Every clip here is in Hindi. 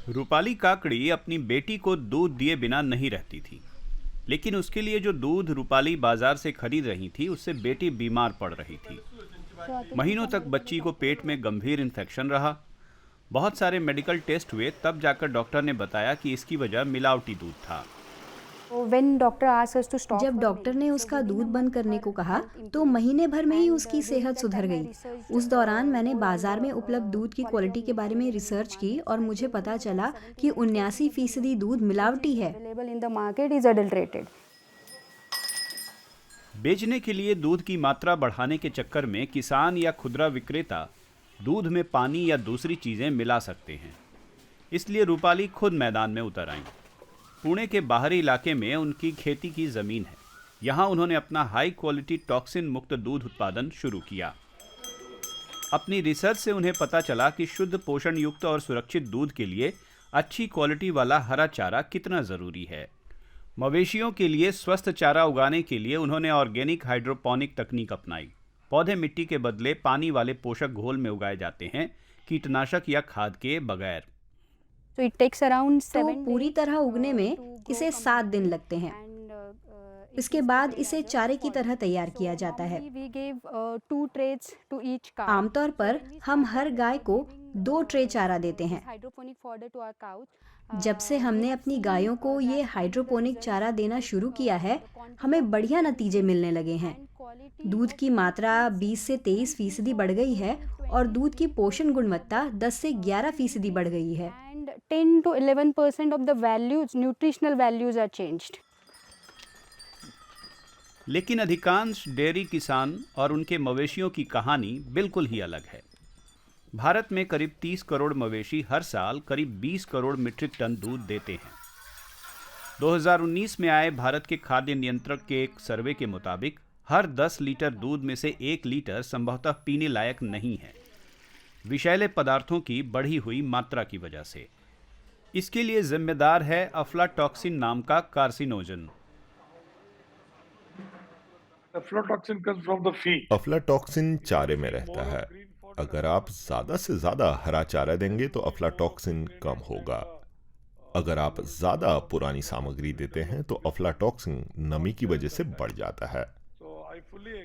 रूपाली काकड़ी अपनी बेटी को दूध दिए बिना नहीं रहती थी, लेकिन उसके लिए जो दूध रूपाली बाजार से खरीद रही थी उससे बेटी बीमार पड़ रही थी। महीनों तक बच्ची को पेट में गंभीर इन्फेक्शन रहा। बहुत सारे मेडिकल टेस्ट हुए, तब जाकर डॉक्टर ने बताया कि इसकी वजह मिलावटी दूध था। जब डॉक्टर ने उसका दूध बंद करने को कहा तो महीने भर में ही उसकी सेहत सुधर गई। उस दौरान मैंने बाजार में उपलब्ध दूध की क्वालिटी के बारे में रिसर्च की और मुझे पता चला कि 79% दूध मिलावटी है। बेचने के लिए दूध की मात्रा बढ़ाने के चक्कर में किसान या खुदरा विक्रेता दूध में पानी या दूसरी चीजें मिला सकते हैं। इसलिए रूपाली खुद मैदान में उतर आईं। पुणे के बाहरी इलाके में उनकी खेती की जमीन है। यहाँ उन्होंने अपना हाई क्वालिटी टॉक्सिन मुक्त दूध उत्पादन शुरू किया। अपनी रिसर्च से उन्हें पता चला कि शुद्ध पोषण युक्त और सुरक्षित दूध के लिए अच्छी क्वालिटी वाला हरा चारा कितना जरूरी है। मवेशियों के लिए स्वस्थ चारा उगाने के लिए उन्होंने ऑर्गेनिक हाइड्रोपोनिक तकनीक अपनाई। पौधे मिट्टी के बदले पानी वाले पोषक घोल में उगाए जाते हैं, कीटनाशक या खाद के बगैर। तो पूरी तरह उगने में इसे 7 दिन लगते हैं। इसके बाद इसे चारे की तरह तैयार किया जाता है। आमतौर पर हम हर गाय को 2 ट्रे चारा देते हैं। जब से हमने अपनी गायों को ये हाइड्रोपोनिक चारा देना शुरू किया है, हमें बढ़िया नतीजे मिलने लगे हैं। दूध की मात्रा 20 से 23% बढ़ गई है और दूध की पोषण गुणवत्ता 10 से 11% बढ़ गई है। 10 to 11% of the values, nutritional values are changed. लेकिन अधिकांश डेयरी किसान और उनके मवेशियों की कहानी बिल्कुल ही अलग है। भारत में करीब 30 करोड़ मवेशी हर साल करीब 20 करोड़ मीट्रिक टन दूध देते हैं। 2019 में आए भारत के खाद्य नियंत्रक के एक सर्वे के मुताबिक हर 10 लीटर दूध में से 1 लीटर संभवतः पीने लायक नहीं है, विषैले पदार्थों की बढ़ी हुई मात्रा की वजह से। इसके लिए जिम्मेदार है अफ्लाटॉक्सिन नाम का कार्सिनोजन। अफ्लाटॉक्सिन चारे में रहता है। अगर आप ज्यादा से ज्यादा हरा चारा देंगे तो अफ्लाटॉक्सिन कम होगा। अगर आप ज्यादा पुरानी सामग्री देते हैं तो अफ्लाटॉक्सिन नमी की वजह से बढ़ जाता है।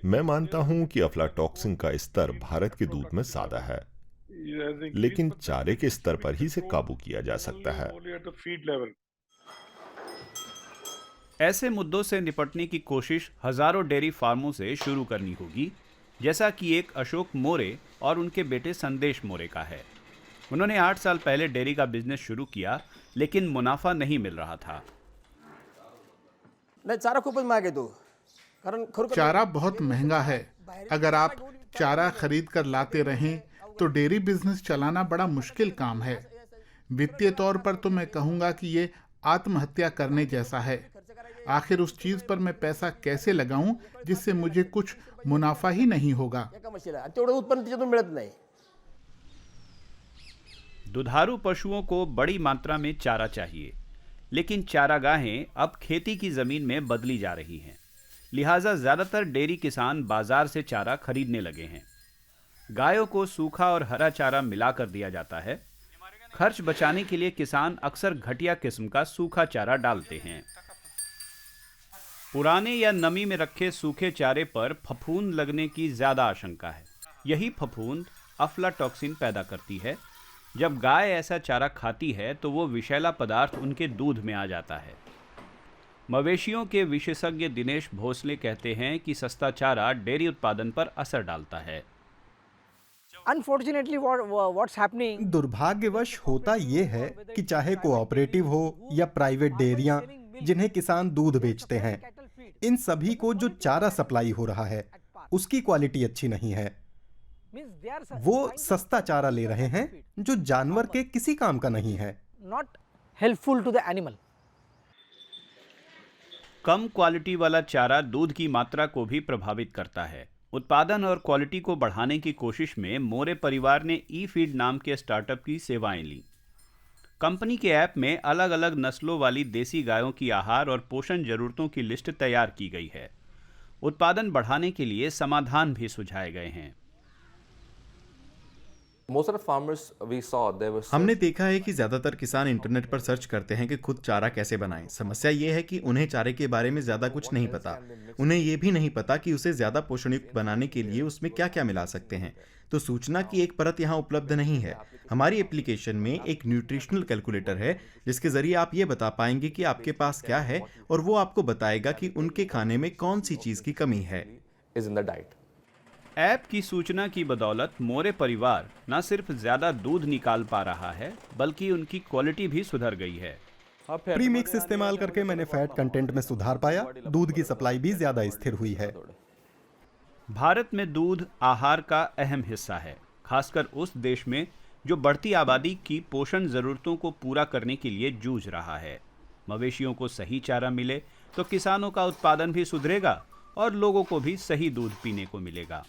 मैं मानता हूं कि अफ्लाटॉक्सिन का स्तर भारत के दूध में ज्यादा है, लेकिन चारे के स्तर पर ही इसे काबू किया जा सकता है। ऐसे मुद्दों से निपटने की कोशिश हजारों डेयरी फार्मों से शुरू करनी होगी, जैसा कि एक अशोक मोरे और उनके बेटे संदेश मोरे का है। उन्होंने 8 साल पहले डेयरी का बिजनेस शुरू किया, लेकिन मुनाफा नहीं मिल रहा था। चारा खूपच महाग आहे तो, कारण चारा बहुत महंगा है। अगर आप चारा खरीद कर लाते रहें तो डेयरी बिजनेस चलाना बड़ा मुश्किल काम है। वित्तीय तौर पर तो मैं कहूँगा कि ये आत्महत्या करने जैसा है। आखिर उस चीज पर मैं पैसा कैसे लगाऊं जिससे मुझे कुछ मुनाफा ही नहीं होगा। तेवढं उत्पन्न त्याच्यातून मिळत नाही। दुधारू पशुओं को बड़ी मात्रा में चारा चाहिए, लेकिन चारागाहें अब खेती की जमीन में बदली जा रही हैं। लिहाजा ज्यादातर डेयरी किसान बाजार से चारा खरीदने लगे हैं। गायों को सूखा और हरा चारा मिलाकर दिया जाता है। खर्च बचाने के लिए किसान अक्सर घटिया किस्म का सूखा चारा डालते हैं। पुराने या नमी में रखे सूखे चारे पर फफूंद लगने की ज्यादा आशंका है। यही फफूंद अफ्लाटॉक्सिन पैदा करती है। जब गाय ऐसा चारा खाती है तो वो विषैला पदार्थ उनके दूध में आ जाता है। मवेशियों के विशेषज्ञ दिनेश भोसले कहते हैं कि सस्ता चारा डेयरी उत्पादन पर असर डालता है। Unfortunately, what's happening? दुर्भाग्यवश होता ये है कि चाहे कोऑपरेटिव हो या प्राइवेट डेयरियां जिन्हें किसान दूध बेचते हैं, इन सभी को जो चारा सप्लाई हो रहा है उसकी क्वालिटी अच्छी नहीं है। वो सस्ता चारा ले रहे हैं जो जानवर के किसी काम का नहीं है। Not helpful to the animal. Come quality वाला चारा दूध की मात्रा को भी प्रभावित करता है। उत्पादन और क्वालिटी को बढ़ाने की कोशिश में मोरे परिवार ने ई फीड नाम के स्टार्टअप की सेवाएं ली। कंपनी के ऐप में अलग अलग नस्लों वाली देसी गायों की आहार और पोषण जरूरतों की लिस्ट तैयार की गई है। उत्पादन बढ़ाने के लिए समाधान भी सुझाए गए हैं। हमने देखा है कि ज्यादातर किसान इंटरनेट पर सर्च करते हैं कि खुद चारा कैसे बनाएं। समस्या ये है कि उन्हें चारे के बारे में ज्यादा कुछ नहीं पता। उन्हें ये भी नहीं पता कि उसे ज्यादा पोषणयुक्त बनाने के लिए उसमें क्या क्या मिला सकते हैं। तो सूचना की एक परत यहाँ उपलब्ध नहीं है। हमारी एप्लीकेशन में एक न्यूट्रिशनल कैलकुलेटर है जिसके जरिए आप ये बता पाएंगे कि आपके पास क्या है और वो आपको बताएगा कि उनके खाने में कौन सी चीज की कमी है। ऐप की सूचना की बदौलत मोरे परिवार न सिर्फ ज्यादा दूध निकाल पा रहा है बल्कि उनकी क्वालिटी भी सुधर गई है। प्रीमिक्स इस्तेमाल करके मैंने फैट कंटेंट में सुधार पाया। दूध की सप्लाई भी ज्यादा स्थिर हुई है। भारत में दूध आहार का अहम हिस्सा है, खासकर उस देश में जो बढ़ती आबादी की पोषण जरूरतों को पूरा करने के लिए जूझ रहा है। मवेशियों को सही चारा मिले तो किसानों का उत्पादन भी सुधरेगा और लोगों को भी सही दूध पीने को मिलेगा।